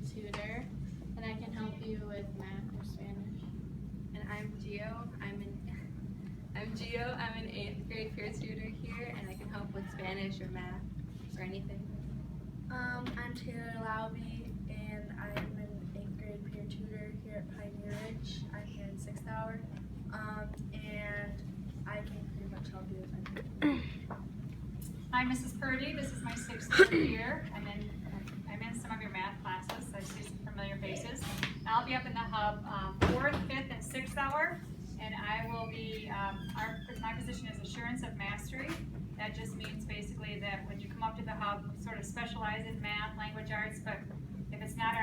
tutor, and I can help you with math or Spanish. And I'm Gio. I'm an 8th grade peer tutor here, and I can help with Spanish or math or anything. I'm Taylor Lauby, and I'm an 8th grade peer tutor here at Pioneer Ridge. I'm here in 6th hour, and I can pretty much help you with anything. I'm Mrs. Purdy. This is my 6th year. I'm in some of your math classes. I see some familiar faces. I'll be up in the hub 4th, 5th, and 6th hour, and I will be. My position is assurance of mastery. That just means basically that when you come up to the hub, we sort of specialize in math, language arts, but if it's not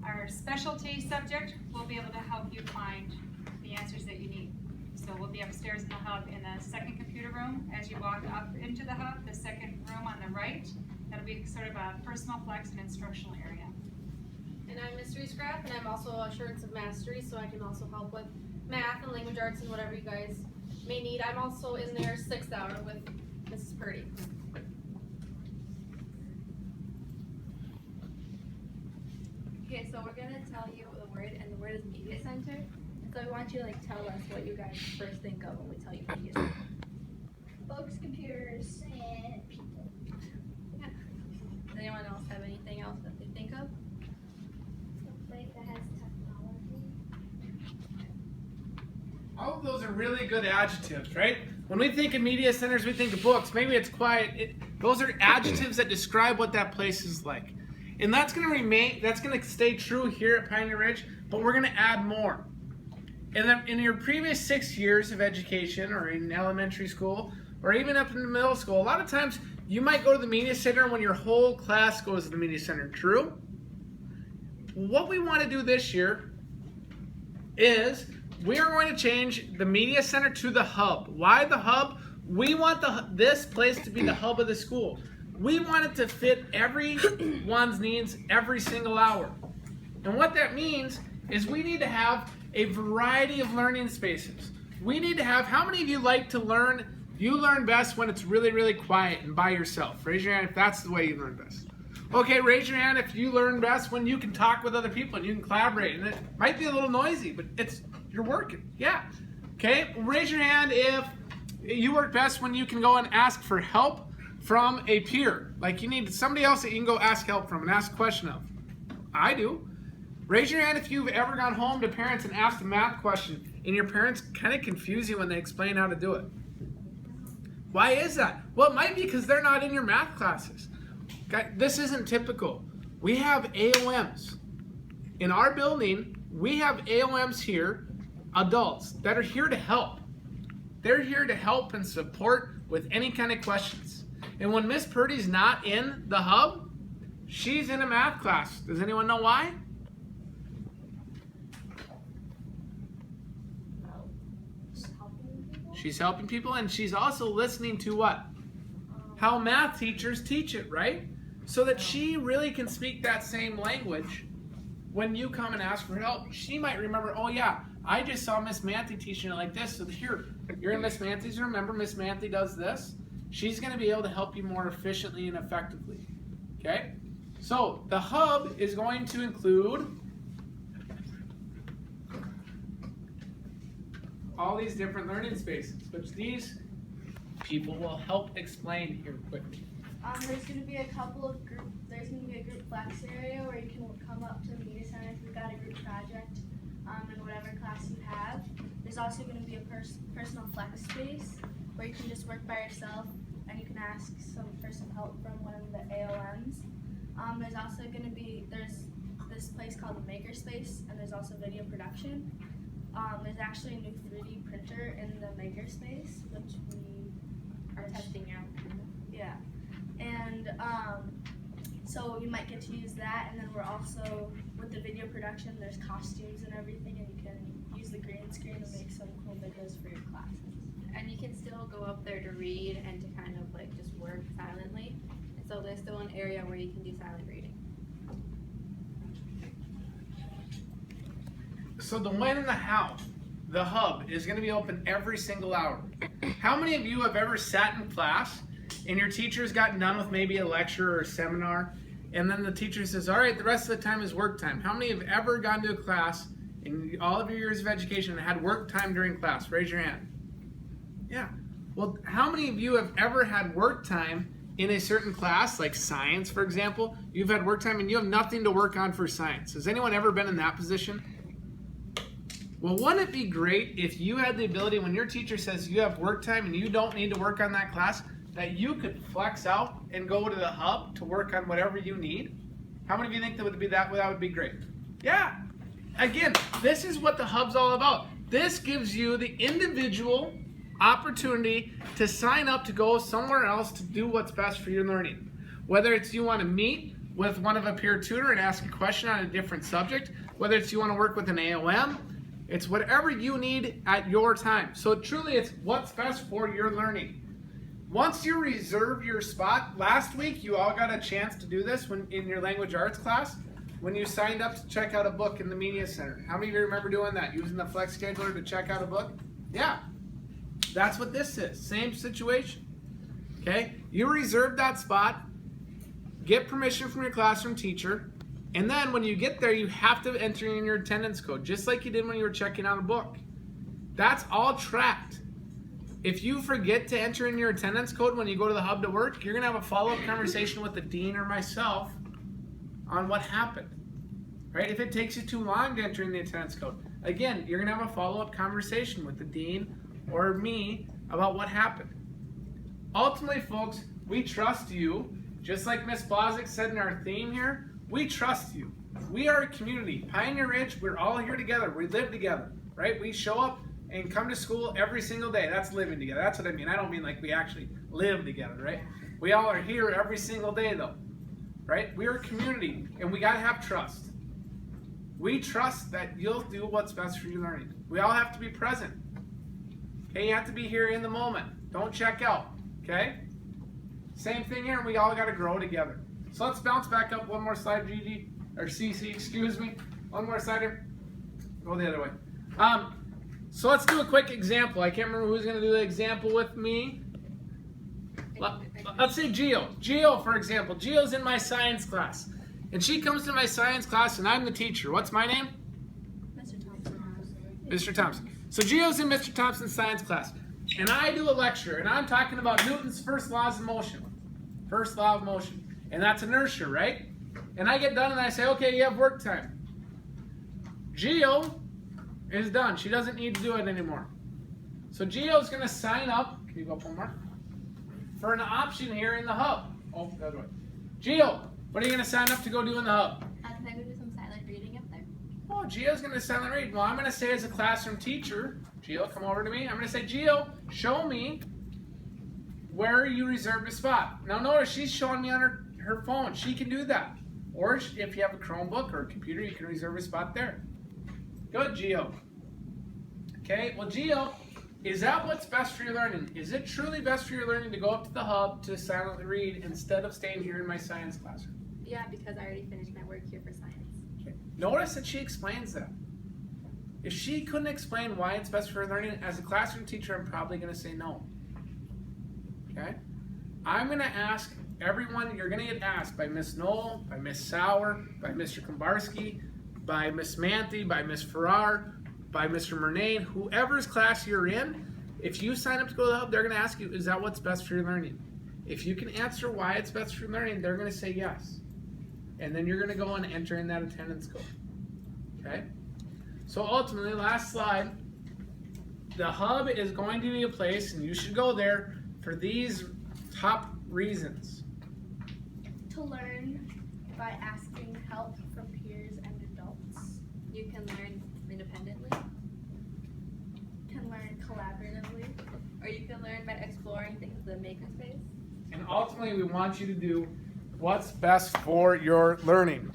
our specialty subject, we'll be able to help you find the answers that you need. So we'll be upstairs in the hub in the second computer room. As you walk up into the hub, the second room on the right, that'll be sort of a personal flex and instructional area. And I'm Mystery Scrap, and I'm also Assurance of Mastery, so I can also help with math and language arts and whatever you guys may need. I'm also in their 6th hour with Mrs. Purdy. Okay, so we're gonna tell you the word, and the word is media center. And so we want you to tell us what you guys first think of when we tell you media center. Books, computers, and people. Yeah. Does anyone else have anything else that they think of? Something that has technology. All of those are really good adjectives, right? When we think of media centers, we think of books. Maybe it's quiet. Those are adjectives that describe what that place is like. And that's going to remain, that's going to stay true here at Pioneer Ridge, but we're going to add more. In your previous 6 years of education, or in elementary school, or even up in the middle school, a lot of times you might go to the media center when your whole class goes to the media center. True? What we want to do this year is we are going to change the media center to the hub. Why the hub? We want this place to be the hub of the school. We want it to fit everyone's needs every single hour. And what that means is we need to have a variety of learning spaces. We need to have, how many of you like to learn? You learn best when it's really, really quiet and by yourself. Raise your hand if that's the way you learn best. Okay, raise your hand if you learn best when you can talk with other people and you can collaborate. And it might be a little noisy, but you're working. Yeah. Okay, raise your hand if you work best when you can go and ask for help from a peer. Like you need somebody else that you can go ask help from and ask a question of. I do. Raise your hand if you've ever gone home to parents and asked a math question and your parents kind of confuse you when they explain how to do it. Why is that? Well, it might be because they're not in your math classes. This isn't typical. We have AOMs. In our building, we have AOMs here, adults, that are here to help. They're here to help and support with any kind of questions. And when Miss Purdy's not in the hub, she's in a math class. Does anyone know why? She's helping people, and she's also listening to what? How math teachers teach it, right? So that she really can speak that same language when you come and ask for help. She might remember, oh yeah, I just saw Miss Manthe teaching it like this. So here, you're in Miss Manthe's room. Remember, Miss Manthe does this. She's going to be able to help you more efficiently and effectively. Okay? So the hub is going to include all these different learning spaces, which these people will help explain here quickly. There's going to be a couple of there's going to be a group flex area where you can come up to the media center if you've got a group project in whatever class you have. There's also going to be a personal flex space where you can just work by yourself and you can ask for some help from one of the AOMs. There's also going to be, there's this place called the Maker Space, and there's also video production. There's actually a new 3D printer in the Maker Space, which we are testing out. Yeah. And so you might get to use that, and then we're also, with the video production, there's costumes and everything, and you can use the green screen to make some cool videos for your classes. And you can still go up there to read and to kind of just work silently. And so there's still an area where you can do silent reading. So the when and the how, the hub is going to be open every single hour. How many of you have ever sat in class and your teacher's gotten done with maybe a lecture or a seminar and then the teacher says, all right, the rest of the time is work time. How many have ever gone to a class in all of your years of education and had work time during class? Raise your hand. Yeah. Well, how many of you have ever had work time in a certain class, like science, for example? You've had work time and you have nothing to work on for science. Has anyone ever been in that position? Well, wouldn't it be great if you had the ability, when your teacher says you have work time and you don't need to work on that class, that you could flex out and go to the hub to work on whatever you need? How many of you think that would be great? Yeah. Again, this is what the hub's all about. This gives you the individual opportunity to sign up to go somewhere else to do what's best for your learning. Whether it's you want to meet with one of a peer tutor and ask a question on a different subject, whether it's you want to work with an AOM, it's whatever you need at your time. So truly it's what's best for your learning. Once you reserve your spot, last week you all got a chance to do this when in your language arts class, when you signed up to check out a book in the media center. How many of you remember doing that? Using the flex scheduler to check out a book? Yeah. That's what this is. Same situation. Okay? You reserve that spot, get permission from your classroom teacher, and then when you get there, you have to enter in your attendance code, just like you did when you were checking out a book. That's all tracked. If you forget to enter in your attendance code when you go to the hub to work, you're going to have a follow-up conversation with the dean or myself on what happened. Right? If it takes you too long to enter in the attendance code, again, you're going to have a follow-up conversation with the dean or me about what happened. Ultimately, folks, we trust you. Just like Miss Blazek said in our theme here, we trust you. We are a community. Pioneer Ridge, we're all here together. We live together, right? We show up and come to school every single day. That's living together. That's what I mean. I don't mean like we actually live together, right? We all are here every single day, though, right? We are a community, and we got to have trust. We trust that you'll do what's best for your learning. We all have to be present. Okay, you have to be here in the moment. Don't check out, okay? Same thing here, we all got to grow together. So let's bounce back up one more slide, Gigi, or CC, excuse me. One more slide here. Go the other way. So let's do a quick example. I can't remember who's going to do the example with me. Let's say Gio. Gio, for example. Gio's in my science class. And she comes to my science class, and I'm the teacher. What's my name? Mr. Thompson. Mr. Thompson. So Gio's in Mr. Thompson's science class, and I do a lecture, and I'm talking about Newton's first laws of motion. First law of motion. And that's inertia, right? And I get done, and I say, okay, you have work time. Gio is done. She doesn't need to do it anymore. So Gio's going to sign up. Can you go up one more? For an option here in the hub. Oh, the other way. Gio, what are you going to sign up to go do in the hub? Can I go do some silent reading up there? Oh, Gio's going to silent read. Well, I'm going to say as a classroom teacher, Gio, come over to me. I'm going to say, Gio, show me where you reserved a spot. Now notice she's showing me on her phone. She can do that. Or if you have a Chromebook or a computer, you can reserve a spot there. Good, Gio. Okay, well, Gio, is that what's best for your learning? Is it truly best for your learning to go up to the hub to silently read instead of staying here in my science classroom? Yeah, because I already finished my work here for science. Okay. Notice that she explains that. If she couldn't explain why it's best for her learning, as a classroom teacher, I'm probably going to say no. Okay? I'm going to ask everyone, you're going to get asked by Miss Knoll, by Miss Sauer, by Mr. Kombarski, by Miss Manthe, by Miss Farrar, by Mr. Murnane, whoever's class you're in, if you sign up to go to the hub, they're going to ask you, is that what's best for your learning? If you can answer why it's best for your learning, they're going to say yes. And then you're going to go and enter in that attendance code. Okay? So ultimately, last slide, the hub is going to be a place, and you should go there for these top reasons. To learn by asking help from peers and adults. You can learn independently, Can learn collaboratively. or you can learn by exploring things in the makerspace. And ultimately, we want you to do what's best for your learning.